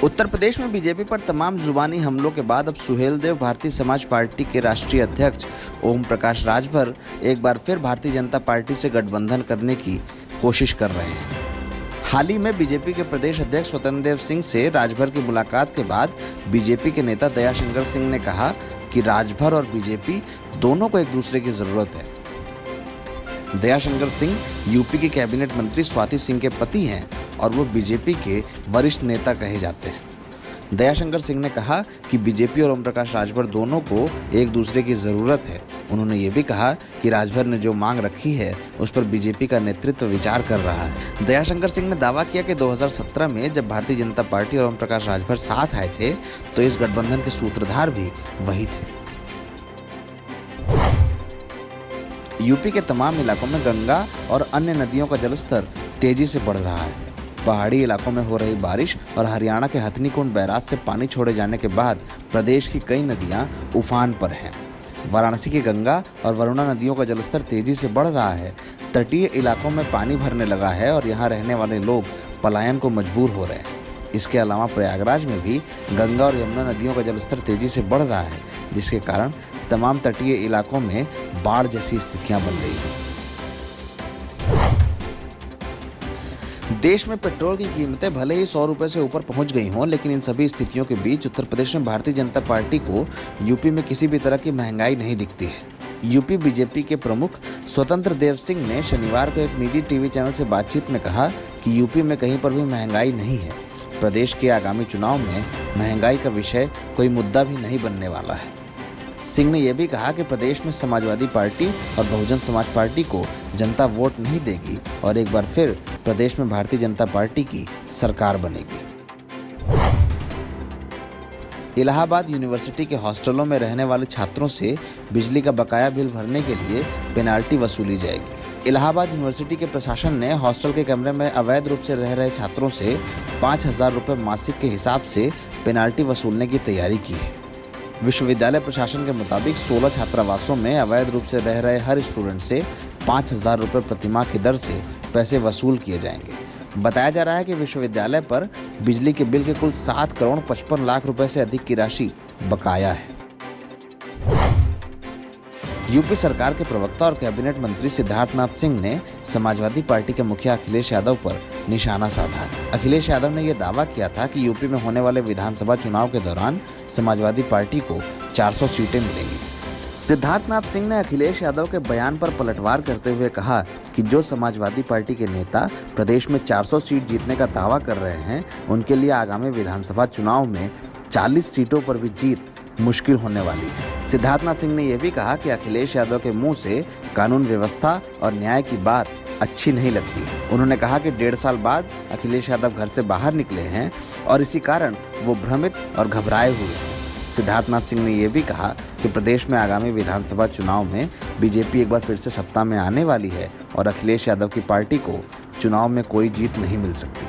उत्तर प्रदेश में बीजेपी पर तमाम जुबानी हमलों के बाद अब सुहेलदेव भारतीय समाज पार्टी के राष्ट्रीय अध्यक्ष ओम प्रकाश राजभर एक बार फिर भारतीय जनता पार्टी से गठबंधन करने की कोशिश कर रहे हैं। हाल ही में बीजेपी के प्रदेश अध्यक्ष स्वतंत्र देव सिंह से राजभर की मुलाकात के बाद बीजेपी के नेता दयाशंकर सिंह ने कहा कि राजभर और बीजेपी दोनों को एक दूसरे की जरूरत है। दयाशंकर सिंह यूपी के कैबिनेट मंत्री स्वाति सिंह के पति हैं और वो बीजेपी के वरिष्ठ नेता कहे जाते हैं। दयाशंकर सिंह ने कहा कि बीजेपी और ओम प्रकाश राजभर दोनों को एक दूसरे की जरूरत है। उन्होंने ये भी कहा कि राजभर ने जो मांग रखी है उस पर बीजेपी का नेतृत्व विचार कर रहा है। दयाशंकर सिंह ने दावा किया कि 2017 में जब भारतीय जनता पार्टी और ओम प्रकाश राजभर साथ आए थे तो इस गठबंधन के सूत्रधार भी वही थे। यूपी के तमाम इलाकों में गंगा और अन्य नदियों का जलस्तर तेजी से बढ़ रहा है। पहाड़ी इलाकों में हो रही बारिश और हरियाणा के हथनीकुंड बैराज से पानी छोड़े जाने के बाद प्रदेश की कई नदियां उफान पर हैं। वाराणसी की गंगा और वरुणा नदियों का जलस्तर तेजी से बढ़ रहा है। तटीय इलाकों में पानी भरने लगा है और यहां रहने वाले लोग पलायन को मजबूर हो रहे हैं। इसके अलावा प्रयागराज में भी गंगा और यमुना नदियों का जलस्तर तेजी से बढ़ रहा है, जिसके कारण तमाम तटीय इलाकों में बाढ़ जैसी स्थितियां बन रही हैं। देश में पेट्रोल की कीमतें भले ही 100 रुपए से ऊपर पहुंच गई हों, लेकिन इन सभी स्थितियों के बीच उत्तर प्रदेश में भारतीय जनता पार्टी को यूपी में किसी भी तरह की महंगाई नहीं दिखती है। यूपी बीजेपी के प्रमुख स्वतंत्र देव सिंह ने शनिवार को एक निजी टीवी चैनल से बातचीत में कहा कि यूपी में कहीं पर भी महंगाई नहीं है। प्रदेश के आगामी चुनाव में महंगाई का विषय कोई मुद्दा भी नहीं बनने वाला है। सिंह ने यह भी कहा कि प्रदेश में समाजवादी पार्टी और बहुजन समाज पार्टी को जनता वोट नहीं देगी और एक बार फिर प्रदेश में भारतीय जनता पार्टी की सरकार बनेगी। इलाहाबाद यूनिवर्सिटी के हॉस्टलों में रहने वाले छात्रों से बिजली का बकाया बिल भरने के लिए पेनाल्टी वसूली जाएगी। इलाहाबाद यूनिवर्सिटी के प्रशासन ने हॉस्टल के कमरे में अवैध रूप से रह रहे छात्रों से 5,000 रुपये मासिक के हिसाब से पेनाल्टी वसूलने की तैयारी की है। विश्वविद्यालय प्रशासन के मुताबिक 16 छात्रावासों में अवैध रूप से रह रहे हर स्टूडेंट से 5,000 रुपये प्रतिमाह की दर से पैसे वसूल किए जाएंगे। बताया जा रहा है कि विश्वविद्यालय पर बिजली के बिल के कुल 7 करोड़ 55 लाख रुपए से अधिक की राशि बकाया है। यूपी सरकार के प्रवक्ता और कैबिनेट मंत्री सिद्धार्थनाथ सिंह ने समाजवादी पार्टी के मुखिया अखिलेश यादव पर निशाना साधा। अखिलेश यादव ने यह दावा किया था कि यूपी में होने वाले विधानसभा चुनाव के दौरान समाजवादी पार्टी को 400 सीटें मिलेंगी। सिद्धार्थनाथ सिंह ने अखिलेश यादव के बयान पर पलटवार करते हुए कहा कि जो समाजवादी पार्टी के नेता प्रदेश में 400 सीट जीतने का दावा कर रहे हैं, उनके लिए आगामी विधानसभा चुनाव में 40 सीटों पर भी जीत मुश्किल होने वाली है। सिद्धार्थनाथ सिंह ने यह भी कहा कि अखिलेश यादव के मुंह से कानून व्यवस्था और न्याय की बात अच्छी नहीं लगती है। उन्होंने कहा कि 1.5 साल बाद अखिलेश यादव घर से बाहर निकले हैं और इसी कारण वो भ्रमित और घबराए हुए हैं। सिद्धार्थनाथ सिंह ने यह भी कहा कि प्रदेश में आगामी विधानसभा चुनाव में बीजेपी एक बार फिर से सत्ता में आने वाली है और अखिलेश यादव की पार्टी को चुनाव में कोई जीत नहीं मिल सकती।